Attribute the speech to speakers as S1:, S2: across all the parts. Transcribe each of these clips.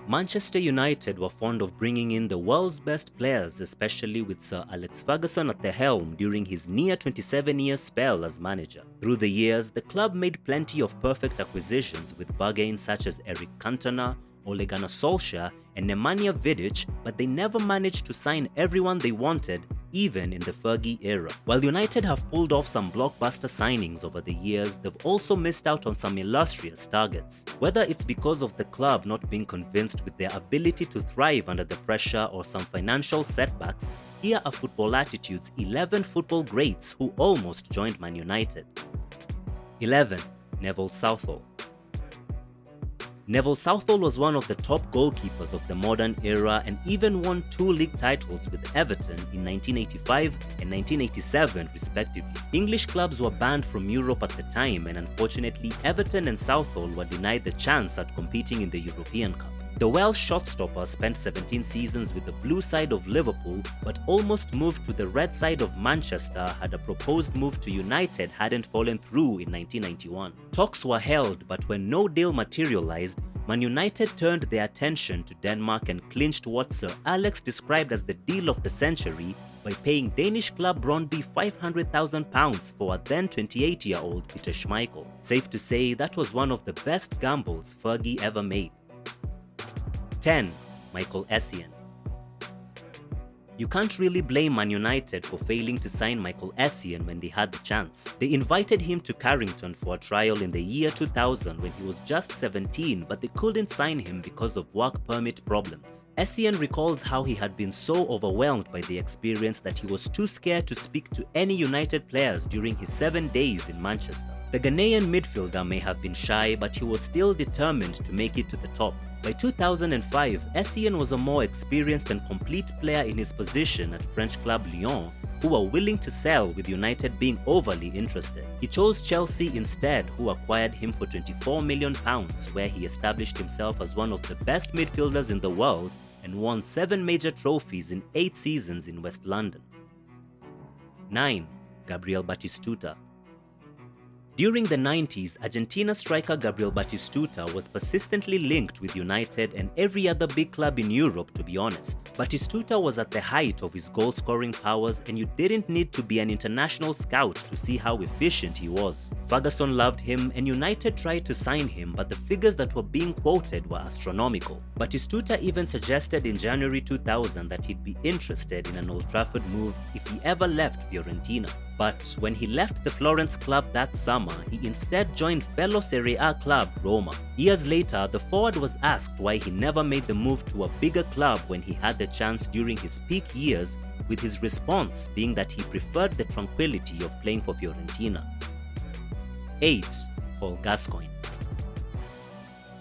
S1: Manchester United were fond of bringing in the world's best players, especially with Sir Alex Ferguson at the helm during his near 27-year spell as manager. Through the years, the club made plenty of perfect acquisitions with bargains such as Eric Cantona, Ole Gunnar Solskjaer, and Nemanja Vidic, but they never managed to sign everyone they wanted, even in the Fergie era. While United have pulled off some blockbuster signings over the years, they've also missed out on some illustrious targets. Whether it's because of the club not being convinced with their ability to thrive under the pressure or some financial setbacks, here are Football Attitude's 11 football greats who almost joined Man United. 11. Neville Southall. Neville Southall was one of the top goalkeepers of the modern era and even won 2 league titles with Everton in 1985 and 1987 respectively. English clubs were banned from Europe at the time, and unfortunately Everton and Southall were denied the chance at competing in the European Cup. The Welsh shotstopper spent 17 seasons with the blue side of Liverpool, but almost moved to the red side of Manchester had a proposed move to United hadn't fallen through in 1991. Talks were held, but when no deal materialized, Man United turned their attention to Denmark and clinched what Sir Alex described as the deal of the century by paying Danish club Brøndby £500,000 for a then 28-year-old Peter Schmeichel. Safe to say that was one of the best gambles Fergie ever made. 10. Michael Essien. You can't really blame Man United for failing to sign Michael Essien when they had the chance. They invited him to Carrington for a trial in the year 2000 when he was just 17, but they couldn't sign him because of work permit problems. Essien recalls how he had been so overwhelmed by the experience that he was too scared to speak to any United players during his 7 days in Manchester. The Ghanaian midfielder may have been shy, but he was still determined to make it to the top. By 2005, Essien was a more experienced and complete player in his position at French club Lyon, who were willing to sell with United being overly interested. He chose Chelsea instead, who acquired him for £24 million, where he established himself as one of the best midfielders in the world and won 7 major trophies in 8 seasons in West London. 9. Gabriel Batistuta. During the 90s, Argentina striker Gabriel Batistuta was persistently linked with United and every other big club in Europe, to be honest. Batistuta was at the height of his goal-scoring powers, and you didn't need to be an international scout to see how efficient he was. Ferguson loved him and United tried to sign him, but the figures that were being quoted were astronomical. Batistuta even suggested in January 2000 that he'd be interested in an Old Trafford move if he ever left Fiorentina. But when he left the Florence club that summer, he instead joined fellow Serie A club Roma. Years later, the forward was asked why he never made the move to a bigger club when he had the chance during his peak years, with his response being that he preferred the tranquility of playing for Fiorentina. 8. Paul Gascoigne.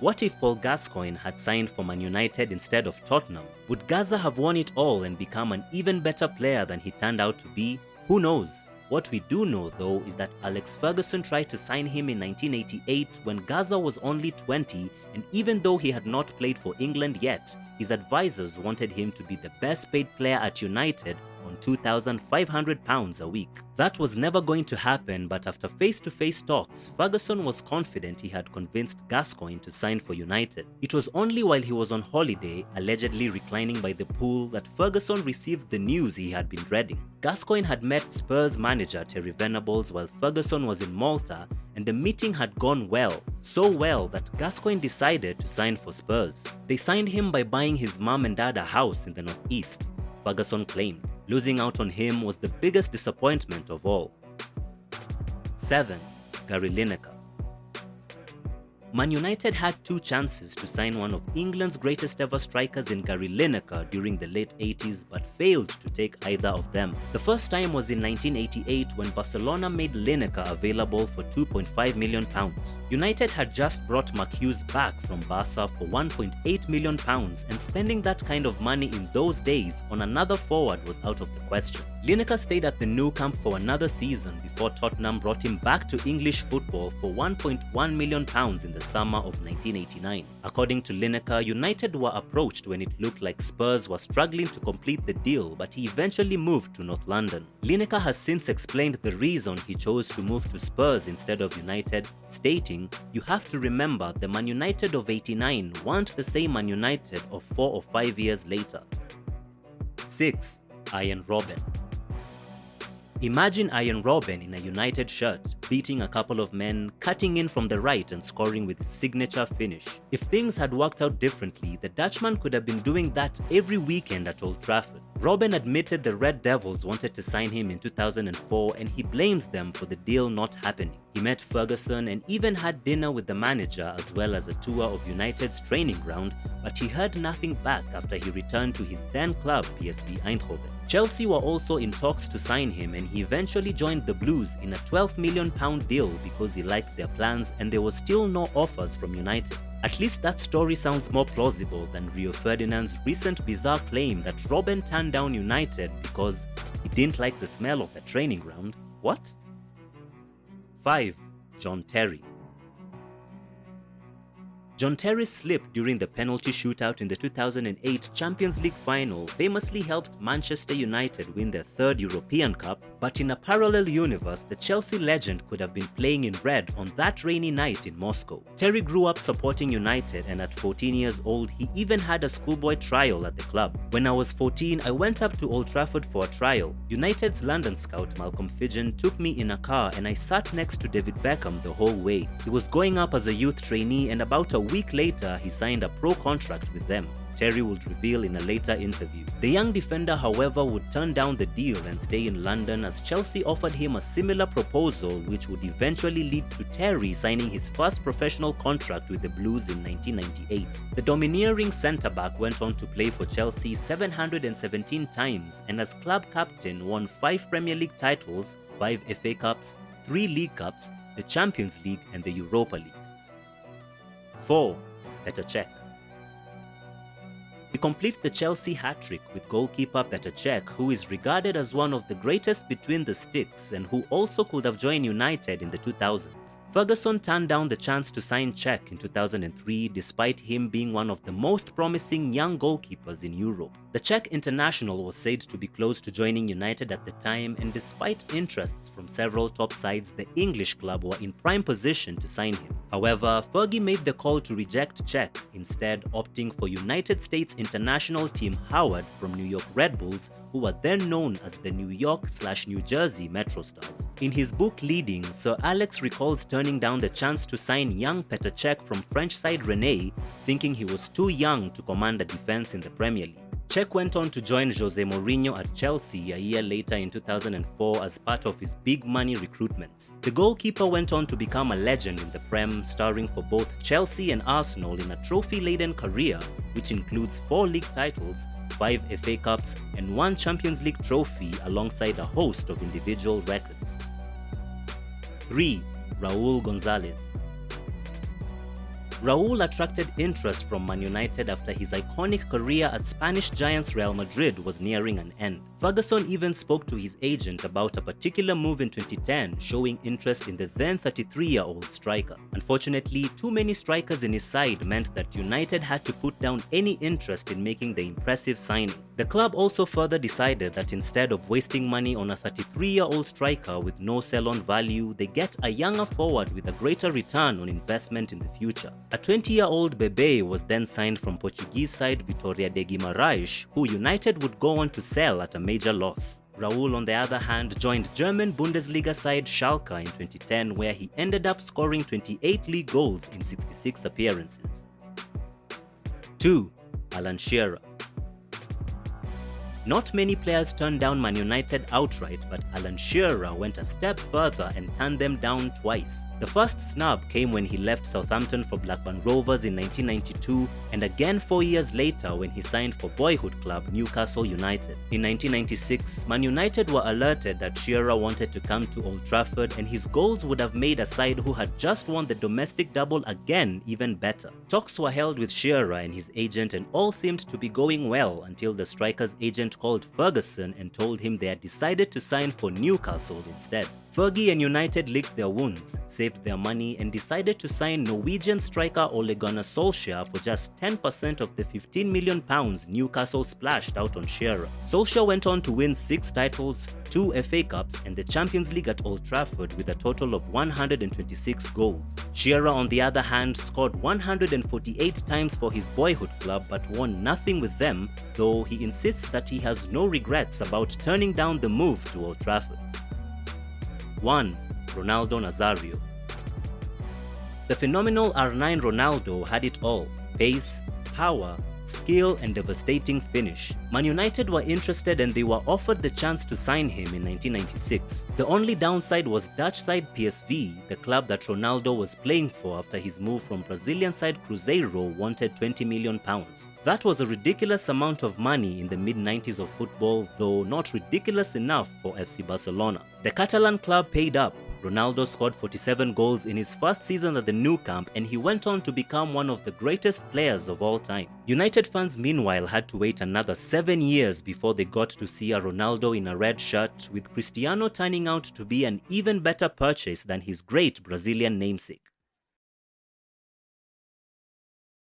S1: What if Paul Gascoigne had signed for Man United instead of Tottenham? Would Gaza have won it all and become an even better player than he turned out to be? Who knows? What we do know though is that Alex Ferguson tried to sign him in 1988 when Gaza was only 20, and even though he had not played for England yet, his advisors wanted him to be the best paid player at United on £2,500 a week. That was never going to happen, but after face-to-face talks, Ferguson was confident he had convinced Gascoigne to sign for United. It was only while he was on holiday, allegedly reclining by the pool, that Ferguson received the news he had been dreading. Gascoigne had met Spurs manager Terry Venables while Ferguson was in Malta, and the meeting had gone well, so well that Gascoigne decided to sign for Spurs. They signed him by buying his mum and dad a house in the northeast, Ferguson claimed. Losing out on him was the biggest disappointment of all. 7. Gary Lineker. Man United had 2 chances to sign one of England's greatest ever strikers in Gary Lineker during the late 80s, but failed to take either of them. The first time was in 1988 when Barcelona made Lineker available for £2.5 million. United had just brought Mark Hughes back from Barca for £1.8 million, and spending that kind of money in those days on another forward was out of the question. Lineker stayed at the Nou Camp for another season before Tottenham brought him back to English football for £1.1 million in the summer of 1989. According to Lineker, United were approached when it looked like Spurs were struggling to complete the deal, but he eventually moved to North London. Lineker has since explained the reason he chose to move to Spurs instead of United, stating, "You have to remember the Man United of '89 weren't the same Man United of 4 or 5 years later." 6. Arjen Robben. Imagine Arjen Robben in a United shirt, beating a couple of men, cutting in from the right and scoring with his signature finish. If things had worked out differently, the Dutchman could have been doing that every weekend at Old Trafford. Robben admitted the Red Devils wanted to sign him in 2004 and he blames them for the deal not happening. He met Ferguson and even had dinner with the manager as well as a tour of United's training ground, but he heard nothing back after he returned to his then club PSV Eindhoven. Chelsea were also in talks to sign him and he eventually joined the Blues in a £12 million deal because he liked their plans and there was still no offers from United. At least that story sounds more plausible than Rio Ferdinand's recent bizarre claim that Robben turned down United because he didn't like the smell of the training ground. What? 5. John Terry. John Terry's slip during the penalty shootout in the 2008 Champions League final famously helped Manchester United win their third European Cup, but in a parallel universe, the Chelsea legend could have been playing in red on that rainy night in Moscow. Terry grew up supporting United and at 14 years old, he even had a schoolboy trial at the club. "When I was 14, I went up to Old Trafford for a trial. United's London scout Malcolm Fidgen took me in a car and I sat next to David Beckham the whole way. He was going up as a youth trainee and about a week later, he signed a pro contract with them," Terry would reveal in a later interview. The young defender, however, would turn down the deal and stay in London as Chelsea offered him a similar proposal which would eventually lead to Terry signing his first professional contract with the Blues in 1998. The domineering centre-back went on to play for Chelsea 717 times and as club captain won 5 Premier League titles, 5 FA Cups, 3 League Cups, the Champions League and the Europa League. 4. Petr Cech. We complete the Chelsea hat-trick with goalkeeper Petr Cech, who is regarded as one of the greatest between the sticks and who also could have joined United in the 2000s. Ferguson turned down the chance to sign Cech in 2003 despite him being one of the most promising young goalkeepers in Europe. The Czech international was said to be close to joining United at the time, and despite interests from several top sides, the English club were in prime position to sign him. However, Fergie made the call to reject Cech, instead opting for United States international Tim Howard from New York Red Bulls, who were then known as the New York/New Jersey Metro Stars. In his book Leading, Sir Alex recalls turning down the chance to sign young Petr Cech from French side Rennes, thinking he was too young to command a defense in the Premier League. Cech went on to join Jose Mourinho at Chelsea a year later in 2004 as part of his big money recruitments. The goalkeeper went on to become a legend in the Prem, starring for both Chelsea and Arsenal in a trophy-laden career which includes 4 league titles, 5 FA Cups and 1 Champions League trophy alongside a host of individual records. 3. Raúl González. Raúl attracted interest from Man United after his iconic career at Spanish giants Real Madrid was nearing an end. Ferguson even spoke to his agent about a particular move in 2010, showing interest in the then 33-year-old striker. Unfortunately, too many strikers in his side meant that United had to put down any interest in making the impressive signing. The club also further decided that instead of wasting money on a 33-year-old striker with no sell-on value, they get a younger forward with a greater return on investment in the future. A 20-year-old Bebe was then signed from Portuguese side Vitória de Guimarães, who United would go on to sell at a major loss. Raúl, on the other hand, joined German Bundesliga side Schalke in 2010, where he ended up scoring 28 league goals in 66 appearances. 2. Alan Shearer. Not many players turned down Man United outright, but Alan Shearer went a step further and turned them down twice. The first snub came when he left Southampton for Blackburn Rovers in 1992 and again 4 years later when he signed for boyhood club Newcastle United. In 1996, Man United were alerted that Shearer wanted to come to Old Trafford and his goals would have made a side who had just won the domestic double again even better. Talks were held with Shearer and his agent and all seemed to be going well until the striker's agent called Ferguson and told him they had decided to sign for Newcastle instead. Fergie and United licked their wounds, saved their money, and decided to sign Norwegian striker Ole Gunnar Solskjaer for just 10% of the £15 million Newcastle splashed out on Shearer. Solskjaer went on to win 6 titles, 2 FA Cups, and the Champions League at Old Trafford with a total of 126 goals. Shearer, on the other hand, scored 148 times for his boyhood club but won nothing with them, though he insists that he has no regrets about turning down the move to Old Trafford. 1. Ronaldo Nazario. The phenomenal R9 Ronaldo had it all: pace, power, skill, and devastating finish. Man United were interested and they were offered the chance to sign him in 1996. The only downside was Dutch side PSV, the club that Ronaldo was playing for after his move from Brazilian side Cruzeiro, wanted £20 million. That was a ridiculous amount of money in the mid-90s of football, though not ridiculous enough for FC Barcelona. The Catalan club paid up. Ronaldo scored 47 goals in his first season at the Nou Camp, and he went on to become one of the greatest players of all time. United fans meanwhile had to wait another 7 years before they got to see a Ronaldo in a red shirt, with Cristiano turning out to be an even better purchase than his great Brazilian namesake.